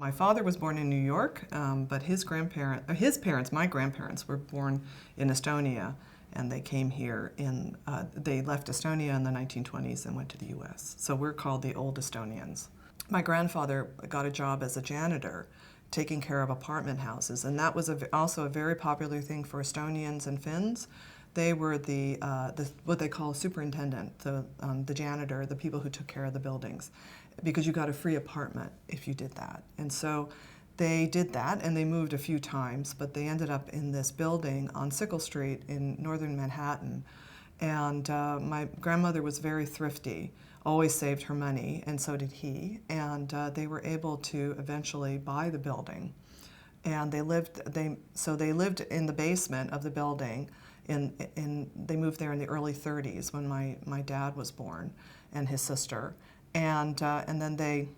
My father was born in New York, but his parents, my grandparents, were born in Estonia, and they came here they left Estonia in the 1920s and went to the U.S. So we're called the Old Estonians. My grandfather got a job as a janitor, taking care of apartment houses, and that was also a very popular thing for Estonians and Finns. They were the what they call superintendent, the janitor, the people who took care of the buildings, because you got a free apartment if you did that. And so they did that, and they moved a few times, but they ended up in this building on Sickle Street in northern Manhattan. And my grandmother was very thrifty, always saved her money, and so did he. And they were able to eventually buy the building. And they lived in the basement of the building. They moved there in the early 30s when my dad was born, and his sister. And then they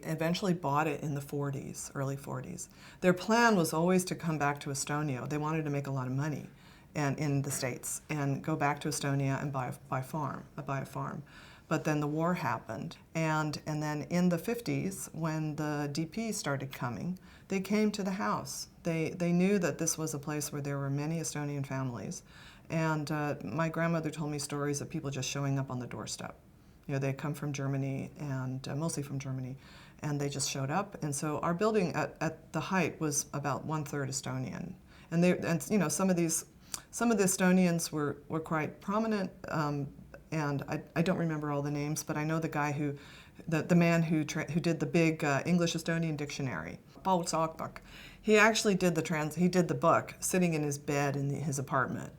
eventually bought it in the 40s, early 40s. Their plan was always to come back to Estonia. They wanted to make a lot of money in the States and go back to Estonia and buy a farm. But then the war happened. And then in the 50s, when the DP started coming, they came to the house. They knew that this was a place where there were many Estonian families. And my grandmother told me stories of people just showing up on the doorstep. You know, they come from Germany, and mostly from Germany, and they just showed up. And so our building at the height was about 1/3 Estonian. And you know, some of the Estonians were quite prominent, and I don't remember all the names, but I know the guy the man who did the big English Estonian dictionary, Paul Saakpak. He actually did the book sitting in his bed in his apartment.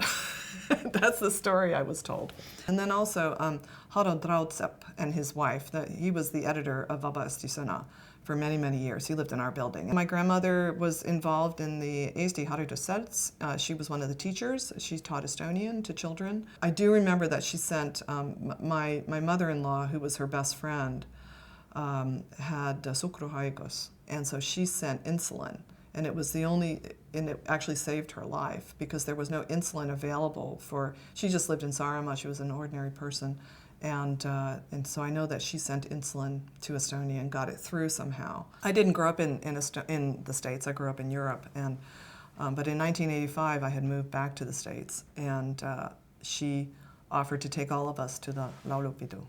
That's the story I was told. And then also Harald Raudsepp and his wife, he was the editor of Vaba Eesti Sõna for many, many years. He lived in our building. My grandmother was involved in the Eesti Haridusselts. She was one of the teachers. She taught Estonian to children. I do remember that she sent my mother-in-law, who was her best friend, had sukruhaigus, and so she sent insulin. And it actually saved her life because there was no insulin available she just lived in Saaremaa, she was an ordinary person. And so I know that she sent insulin to Estonia and got it through somehow. I didn't grow up in the States, I grew up in Europe. But in 1985 I had moved back to the States, and she offered to take all of us to the laulupidu.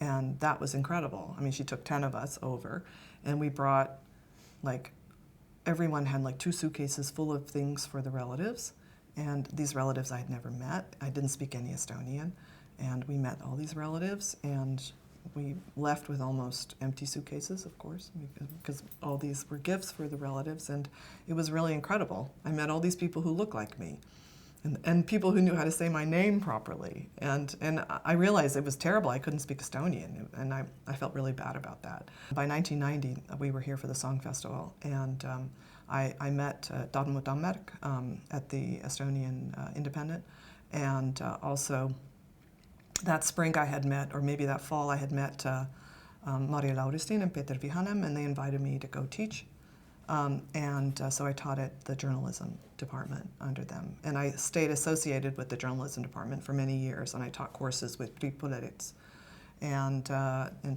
And that was incredible. I mean, she took 10 of us over, and we brought everyone had 2 suitcases full of things for the relatives, and these relatives I had never met. I didn't speak any Estonian, and we met all these relatives, and we left with almost empty suitcases, of course, because all these were gifts for the relatives, and it was really incredible. I met all these people who looked like me, and people who knew how to say my name properly, and I realized it was terrible. I couldn't speak Estonian, and I felt really bad about that. By 1990, we were here for the Song Festival, and I met Tarmo Tammerk at the Estonian Independent, and also that spring I had met, or maybe that fall I had met Marja Lauristin and Peter Vihanem, and they invited me to go teach. So I taught at the journalism department under them. And I stayed associated with the journalism department for many years, and I taught courses with Trei. And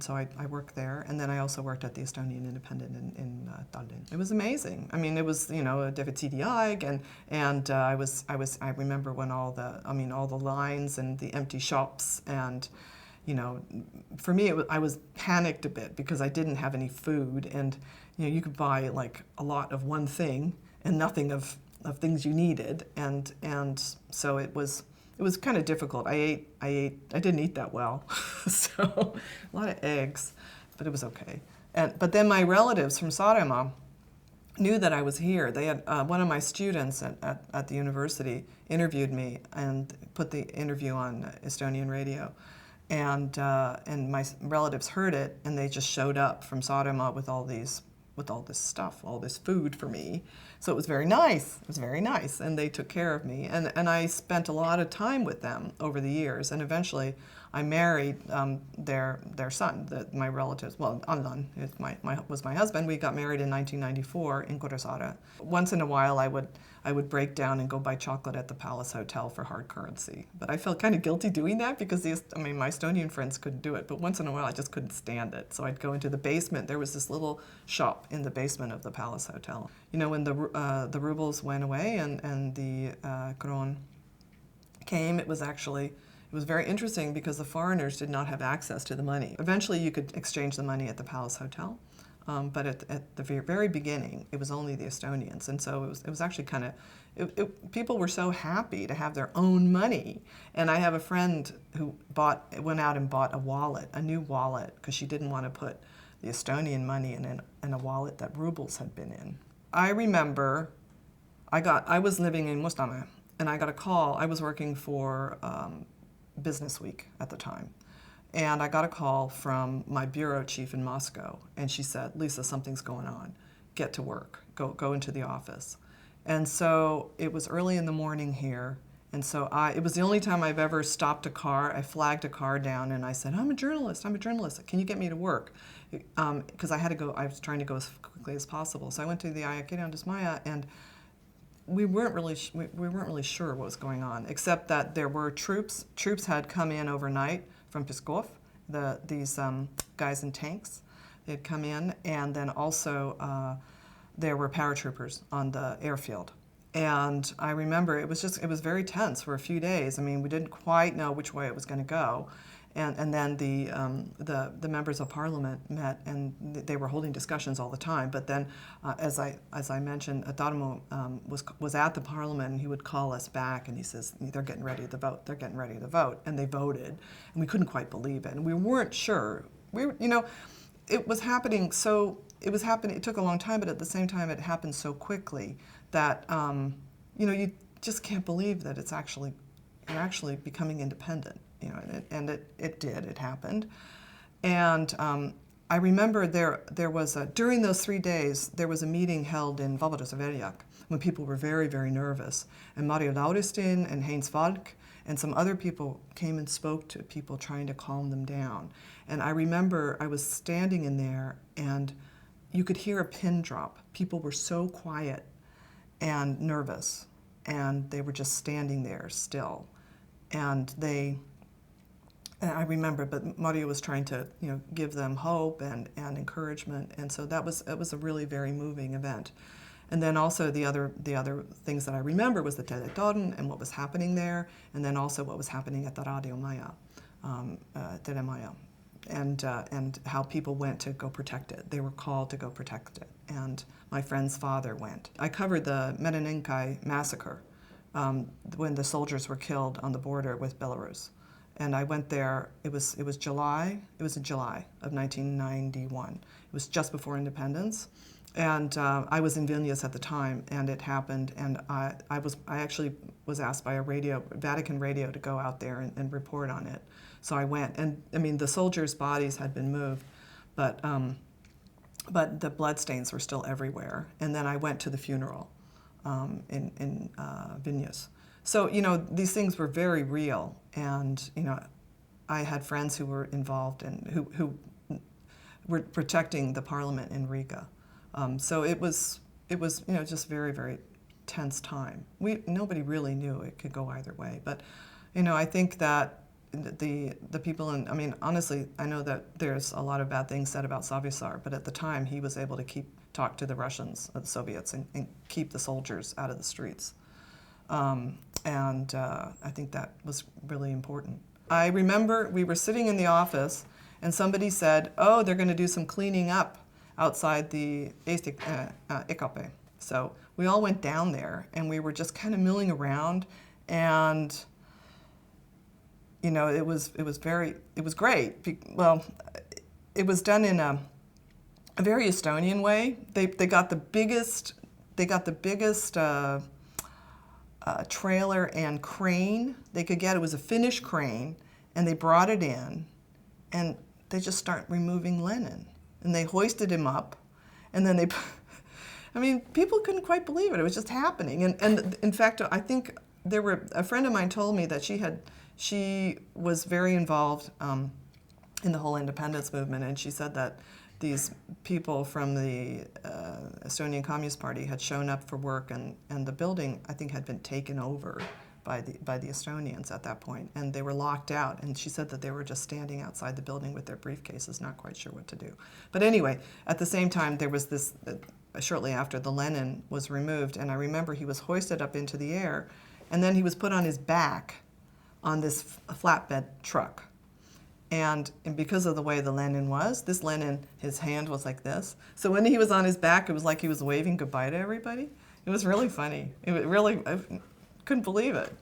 so I worked there, and then I also worked at the Estonian Independent in Tallinn. It was amazing. I mean, it was, you know, a defitsiidiaeg, and I remember when all the lines and the empty shops, and you know, for me I was panicked a bit because I didn't have any food, and you know, you could buy a lot of one thing and nothing of things you needed, and so it was kind of difficult. I didn't eat that well, so a lot of eggs, but it was okay. But then my relatives from Saaremaa knew that I was here. They had one of my students at the university interviewed me and put the interview on Estonian radio, and my relatives heard it, and they just showed up from Saaremaa with all this stuff, all this food for me. So it was very nice. It was very nice, and they took care of me. And I spent a lot of time with them over the years, and eventually I married their son, my relatives. Well, Anlan was my husband. We got married in 1994 in Kuressaare. Once in a while, I would break down and go buy chocolate at the Palace Hotel for hard currency. But I felt kind of guilty doing that because my Estonian friends couldn't do it. But once in a while, I just couldn't stand it. So I'd go into the basement. There was this little shop in the basement of the Palace Hotel. You know, when the rubles went away and the kron came, it was very interesting because the foreigners did not have access to the money. Eventually, you could exchange the money at the Palace Hotel, but at the very beginning, it was only the Estonians, and so it was actually kind of, people were so happy to have their own money. And I have a friend who went out and bought a new wallet, because she didn't want to put the Estonian money in a wallet that rubles had been in. I remember I was living in Mustamäe, and I got a call. I was working for Business Week at the time. And I got a call from my bureau chief in Moscow, and she said, "Lisa, something's going on. Get to work. Go into the office." And so it was early in the morning here, and so it was the only time I've ever stopped a car. I flagged a car down, and I said, I'm a journalist. Can you get me to work?" Because I was trying to go as quickly as possible. So I went to the Ayakirian Desmaya, and we weren't really sure what was going on, except that there were troops. Troops had come in overnight from Pskov, these guys in tanks. They had come in, and then also there were paratroopers on the airfield. And I remember it was very tense for a few days. I mean, we didn't quite know which way it was going to go. And then the members of parliament met, and they were holding discussions all the time. But then, as I mentioned, Tarmo was at the parliament, and he would call us back, and he says, "They're getting ready to vote. They're getting ready to vote." And they voted, and we couldn't quite believe it, and we weren't sure. It was happening. It took a long time, but at the same time, it happened so quickly that you just can't believe that you're actually becoming independent. And it did. It happened, and I remember there was during those 3 days there was a meeting held in Vabaduse when people were very, very nervous, and Mario Lauristin and Heinz Falk and some other people came and spoke to people trying to calm them down. And I remember I was standing in there, and you could hear a pin drop. People were so quiet and nervous, and they were just standing there still, and I remember, but Mario was trying to, give them hope and encouragement, and so it was a really very moving event. And then also the other things that I remember was the Teletorn and what was happening there, and then also what was happening at the Radio Maya, Telemaya, and how people went to go protect it. They were called to go protect it, and my friend's father went. I covered the Merenenkai massacre when the soldiers were killed on the border with Belarus. And I went there, it was in July of 1991. It was just before independence. And I was in Vilnius at the time, and it happened, and I actually was asked by Vatican radio to go out there and report on it. So I went, and I mean, the soldiers' bodies had been moved, but the bloodstains were still everywhere. And then I went to the funeral in Vilnius. So, these things were very real, and, I had friends who were involved and who were protecting the parliament in Riga. So it was just very, very tense time. Nobody really knew it could go either way, but, I think that the people honestly, I know that there's a lot of bad things said about Savisaar, but at the time he was able to talk to the Russians, the Soviets, and keep the soldiers out of the streets. I think that was really important. I remember we were sitting in the office, and somebody said, "Oh, they're going to do some cleaning up outside the EKP." So we all went down there, and we were just kind of milling around, and it was great. Well, it was done in a very Estonian way. They got the biggest trailer and crane they could get. It was a Finnish crane, and they brought it in, and they just start removing Lenin, and they hoisted him up, and then I mean, people couldn't quite believe it. It was just happening. And in fact, I think a friend of mine told me that she was very involved in the whole independence movement, and she said that these people from the Estonian Communist Party had shown up for work, and the building, I think, had been taken over by the Estonians at that point, and they were locked out. And she said that they were just standing outside the building with their briefcases, not quite sure what to do. But anyway, at the same time, there was this, shortly after, the Lenin was removed, and I remember he was hoisted up into the air, and then he was put on his back on this flatbed truck. And because of the way the Lenin was, this Lenin, his hand was like this. So when he was on his back, it was like he was waving goodbye to everybody. It was really funny. I couldn't believe it.